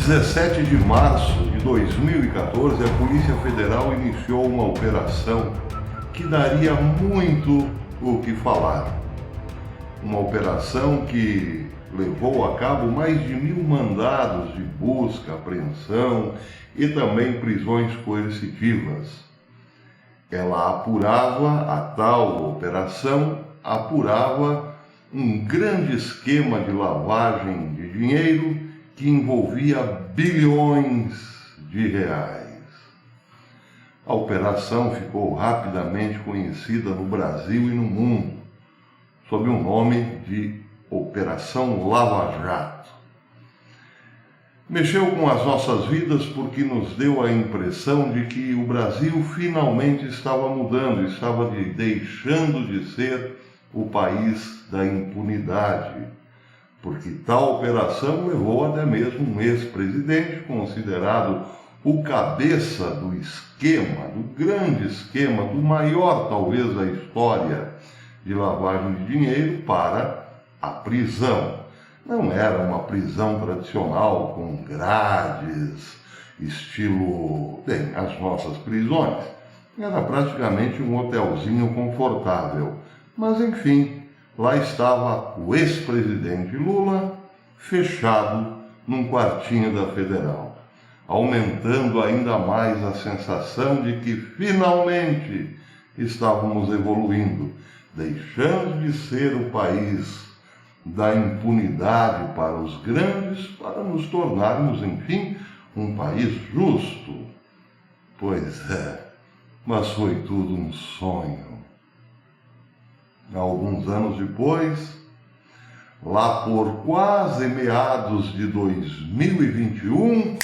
17 de março de 2014, a Polícia Federal iniciou uma operação que daria muito o que falar. Uma operação que levou a cabo mais de 1.000 mandados de busca, apreensão e também prisões coercitivas. Ela a tal operação apurava um grande esquema de lavagem de dinheiro que envolvia bilhões de reais. A operação ficou rapidamente conhecida no Brasil e no mundo, sob o nome de Operação Lava Jato. Mexeu com as nossas vidas porque nos deu a impressão de que o Brasil finalmente estava mudando, estava deixando de ser o país da impunidade, porque tal operação levou até mesmo um ex-presidente, considerado o cabeça do esquema, do grande esquema, do maior talvez da história de lavagem de dinheiro, para a prisão. Não era uma prisão tradicional com grades, estilo, as nossas prisões. Era praticamente um hotelzinho confortável. Mas enfim, lá estava o ex-presidente Lula fechado num quartinho da Federal, aumentando ainda mais a sensação de que finalmente estávamos evoluindo, deixando de ser o país da impunidade para os grandes, para nos tornarmos, enfim, um país justo. Pois é, mas foi tudo um sonho. Alguns anos depois, lá por quase meados de 2021,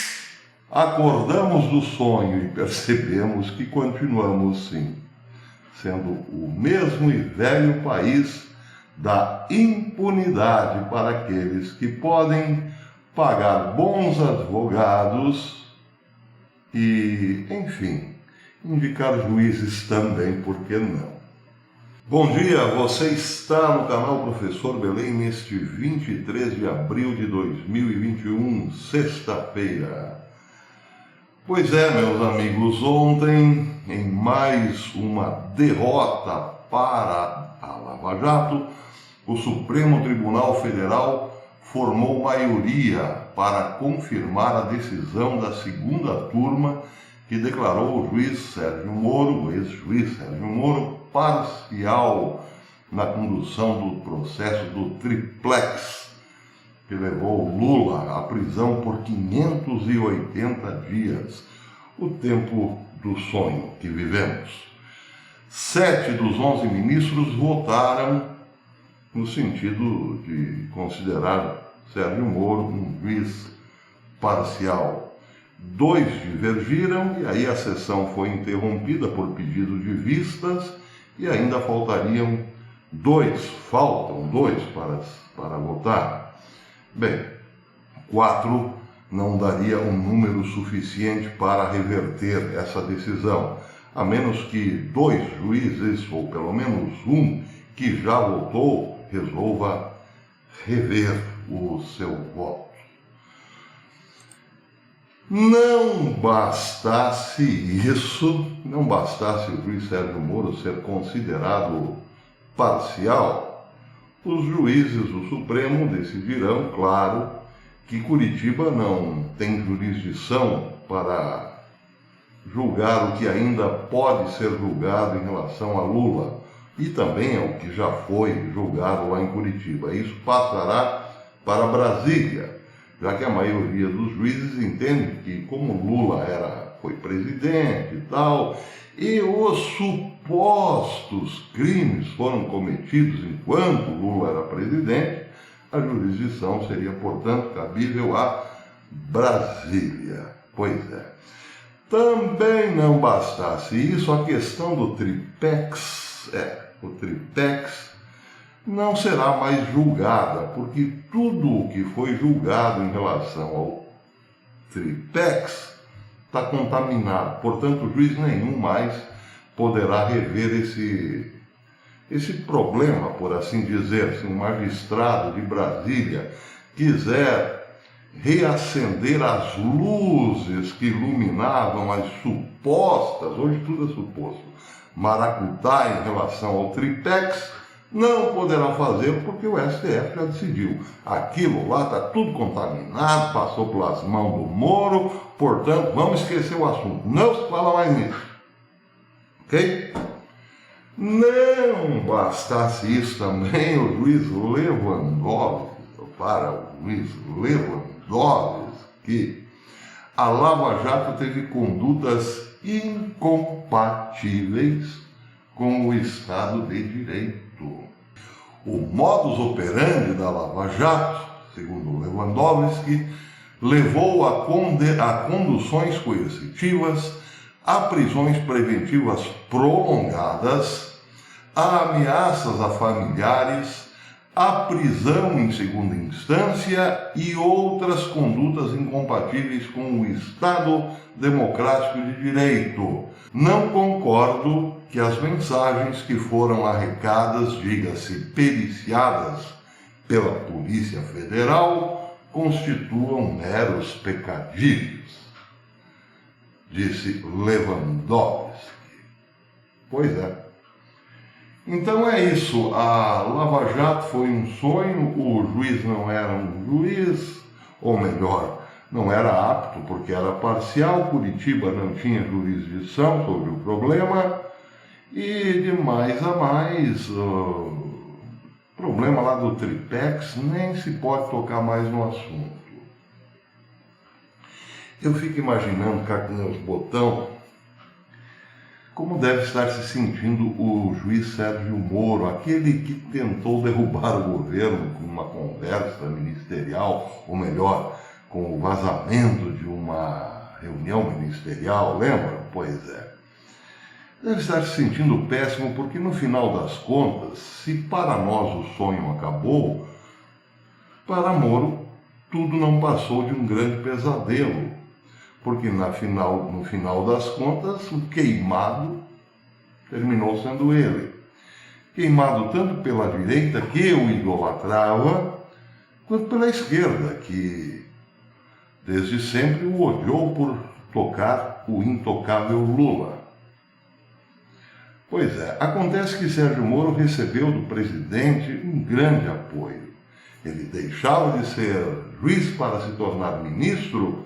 acordamos do sonho e percebemos que continuamos, sim, sendo o mesmo e velho país da impunidade para aqueles que podem pagar bons advogados e, enfim, indicar juízes também, por que não? Bom dia, você está no canal Professor Belém neste 23 de abril de 2021, sexta-feira. Pois é, meus amigos, ontem, em mais uma derrota para a Lava Jato, o Supremo Tribunal Federal formou maioria para confirmar a decisão da segunda turma que declarou o juiz Sérgio Moro, o ex-juiz Sérgio Moro, parcial na condução do processo do triplex, que levou Lula à prisão por 580 dias, o tempo do sonho que vivemos. 7 dos 11 ministros votaram no sentido de considerar Sérgio Moro um juiz parcial. 2 divergiram e aí a sessão foi interrompida por pedido de vistas e ainda faltam 2 para votar. Bem, 4 não daria um número suficiente para reverter essa decisão, a menos que 2 juízes, ou pelo menos um que já votou, resolva rever o seu voto. Não bastasse isso, não bastasse o juiz Sérgio Moro ser considerado parcial, os juízes do Supremo decidirão, claro, que Curitiba não tem jurisdição para julgar o que ainda pode ser julgado em relação a Lula e também ao que já foi julgado lá em Curitiba. Isso passará para Brasília, já que a maioria dos juízes entende que, como Lula foi presidente e tal, e os supostos crimes foram cometidos enquanto Lula era presidente, a jurisdição seria, portanto, cabível a Brasília. Pois é. Também não bastasse isso, a questão do triplex, o triplex não será mais julgada, porque tudo o que foi julgado em relação ao triplex está contaminado. Portanto, juiz nenhum mais poderá rever esse problema, por assim dizer. Se um magistrado de Brasília quiser reacender as luzes que iluminavam as supostas, hoje tudo é suposto, maracutaia em relação ao triplex, não poderá fazer porque o STF já decidiu. Aquilo lá está tudo contaminado, passou pelas mãos do Moro, portanto, vamos esquecer o assunto. Não se fala mais nisso. Ok? Não bastasse isso também, o juiz Lewandowski, que a Lava Jato teve condutas incompatíveis com o Estado de Direito. O modus operandi da Lava Jato, segundo Lewandowski, levou a conduções coercitivas, a prisões preventivas prolongadas, a ameaças a familiares, a prisão em segunda instância e outras condutas incompatíveis com o Estado Democrático de Direito. Não concordo que as mensagens que foram arrecadas, diga-se periciadas pela Polícia Federal, constituam meros pecadilhos, disse Lewandowski. Pois é. Então é isso, a Lava Jato foi um sonho, o juiz não era um juiz, ou melhor, não era apto porque era parcial, Curitiba não tinha jurisdição sobre o problema, e de mais a mais, o problema lá do triplex, nem se pode tocar mais no assunto. Eu fico imaginando cá com meus botão, como deve estar se sentindo o juiz Sérgio Moro, aquele que tentou derrubar o governo com uma conversa ministerial, ou melhor, com o vazamento de uma reunião ministerial, lembram? Pois é. Deve estar se sentindo péssimo porque, no final das contas, se para nós o sonho acabou, para Moro tudo não passou de um grande pesadelo. Porque no final das contas, o queimado terminou sendo ele. Queimado tanto pela direita, que o idolatrava, quanto pela esquerda, que desde sempre o odiou por tocar o intocável Lula. Pois é, acontece que Sérgio Moro recebeu do presidente um grande apoio. Ele deixava de ser juiz para se tornar ministro,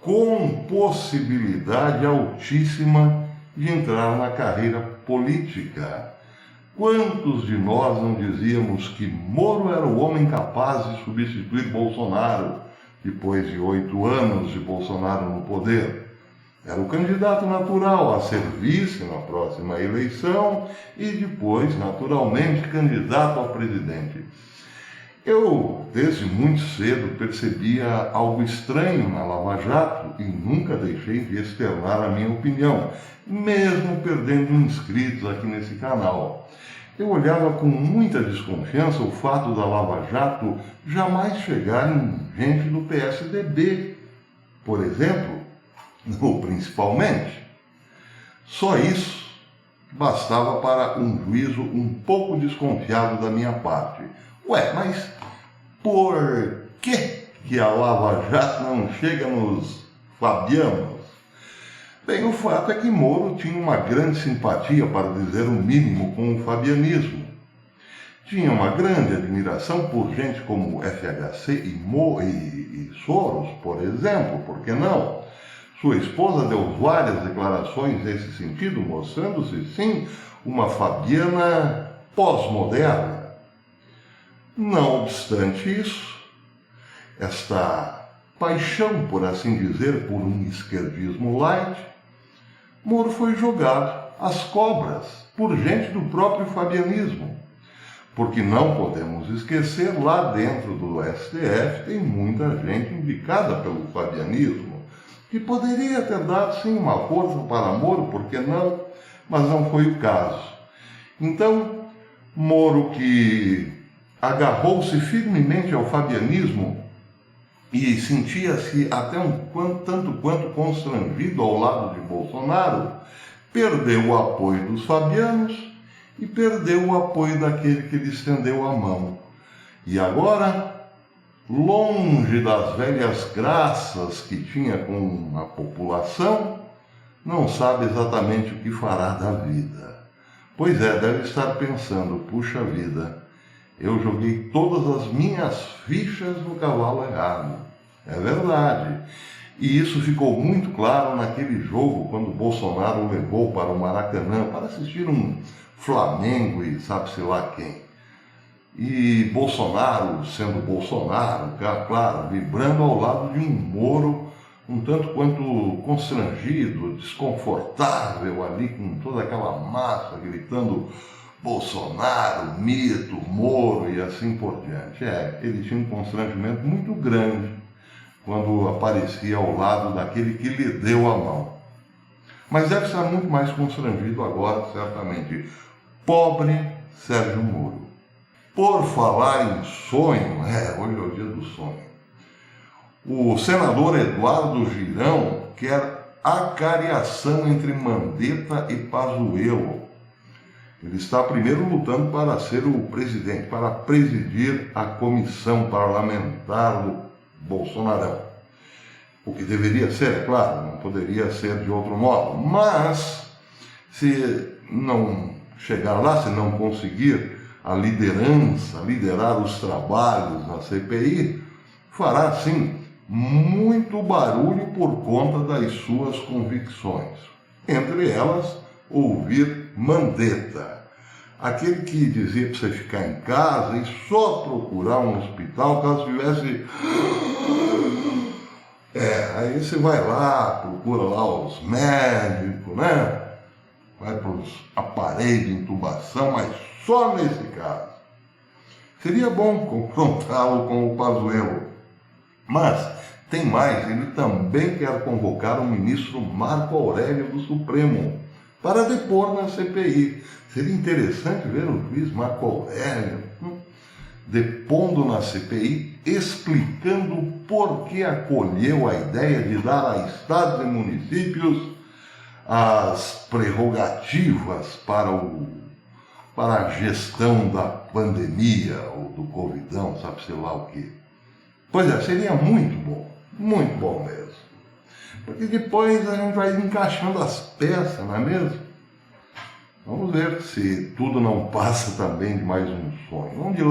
com possibilidade altíssima de entrar na carreira política. Quantos de nós não dizíamos que Moro era o homem capaz de substituir Bolsonaro depois de 8 anos de Bolsonaro no poder? Era o candidato natural a ser vice na próxima eleição e depois, naturalmente, candidato a presidente. Eu, desde muito cedo, percebia algo estranho na Lava Jato e nunca deixei de externar a minha opinião, mesmo perdendo inscritos aqui nesse canal. Eu olhava com muita desconfiança o fato da Lava Jato jamais chegar em gente do PSDB, por exemplo, ou principalmente. Só isso bastava para um juízo um pouco desconfiado da minha parte. Ué, mas por que a Lava Jato não chega nos fabianos? Bem, o fato é que Moro tinha uma grande simpatia, para dizer o mínimo, com o fabianismo. Tinha uma grande admiração por gente como FHC e Soros, por exemplo, por que não? Sua esposa deu várias declarações nesse sentido, mostrando-se, sim, uma fabiana pós-moderna. Não obstante isso, esta paixão, por assim dizer, por um esquerdismo light, Moro foi jogado às cobras por gente do próprio fabianismo. Porque não podemos esquecer, lá dentro do STF tem muita gente indicada pelo fabianismo, que poderia ter dado sim uma força para Moro, por que não? Mas não foi o caso. Então, Moro, que agarrou-se firmemente ao fabianismo e sentia-se até tanto quanto constrangido ao lado de Bolsonaro, perdeu o apoio dos fabianos e perdeu o apoio daquele que lhe estendeu a mão. E agora, longe das velhas graças que tinha com a população, não sabe exatamente o que fará da vida. Pois é, deve estar pensando, puxa vida, eu joguei todas as minhas fichas no cavalo errado. É verdade. E isso ficou muito claro naquele jogo, quando Bolsonaro levou para o Maracanã para assistir um Flamengo e sabe-se lá quem. E Bolsonaro, sendo Bolsonaro, claro, vibrando ao lado de um Moro um tanto quanto constrangido, desconfortável ali, com toda aquela massa gritando Bolsonaro, mito, Moro e assim por diante. Ele tinha um constrangimento muito grande quando aparecia ao lado daquele que lhe deu a mão. Mas deve estar muito mais constrangido agora, certamente. Pobre Sérgio Moro. Por falar em sonho, hoje é o dia do sonho. O senador Eduardo Girão quer acariação entre Mandetta e Pazuello. Ele está primeiro lutando para ser o presidente, para presidir a comissão parlamentar do Bolsonarão. O que deveria ser, é claro, não poderia ser de outro modo. Mas, se não chegar lá, se não conseguir a liderança, liderar os trabalhos na CPI, fará, sim, muito barulho por conta das suas convicções. Entre elas, ouvir Mandetta, aquele que dizia para você ficar em casa e só procurar um hospital caso tivesse... aí você vai lá, procura lá os médicos, né? Vai para os aparelhos de intubação, mas só nesse caso. Seria bom confrontá-lo com o Pazuello. Mas tem mais, ele também quer convocar o ministro Marco Aurélio do Supremo para depor na CPI. Seria interessante ver o juiz Marco Aurélio depondo na CPI, explicando por que acolheu a ideia de dar a estados e municípios as prerrogativas para a gestão da pandemia ou do covidão, sabe-se lá o quê. Pois é, seria muito bom mesmo. Porque depois a gente vai encaixando as peças, não é mesmo? Vamos ver se tudo não passa também de mais um sonho. Vamos de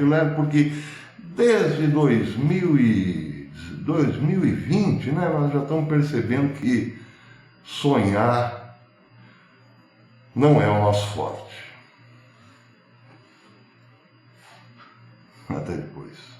leve, porque desde 2020, né, nós já estamos percebendo que sonhar não é o nosso forte. Até depois.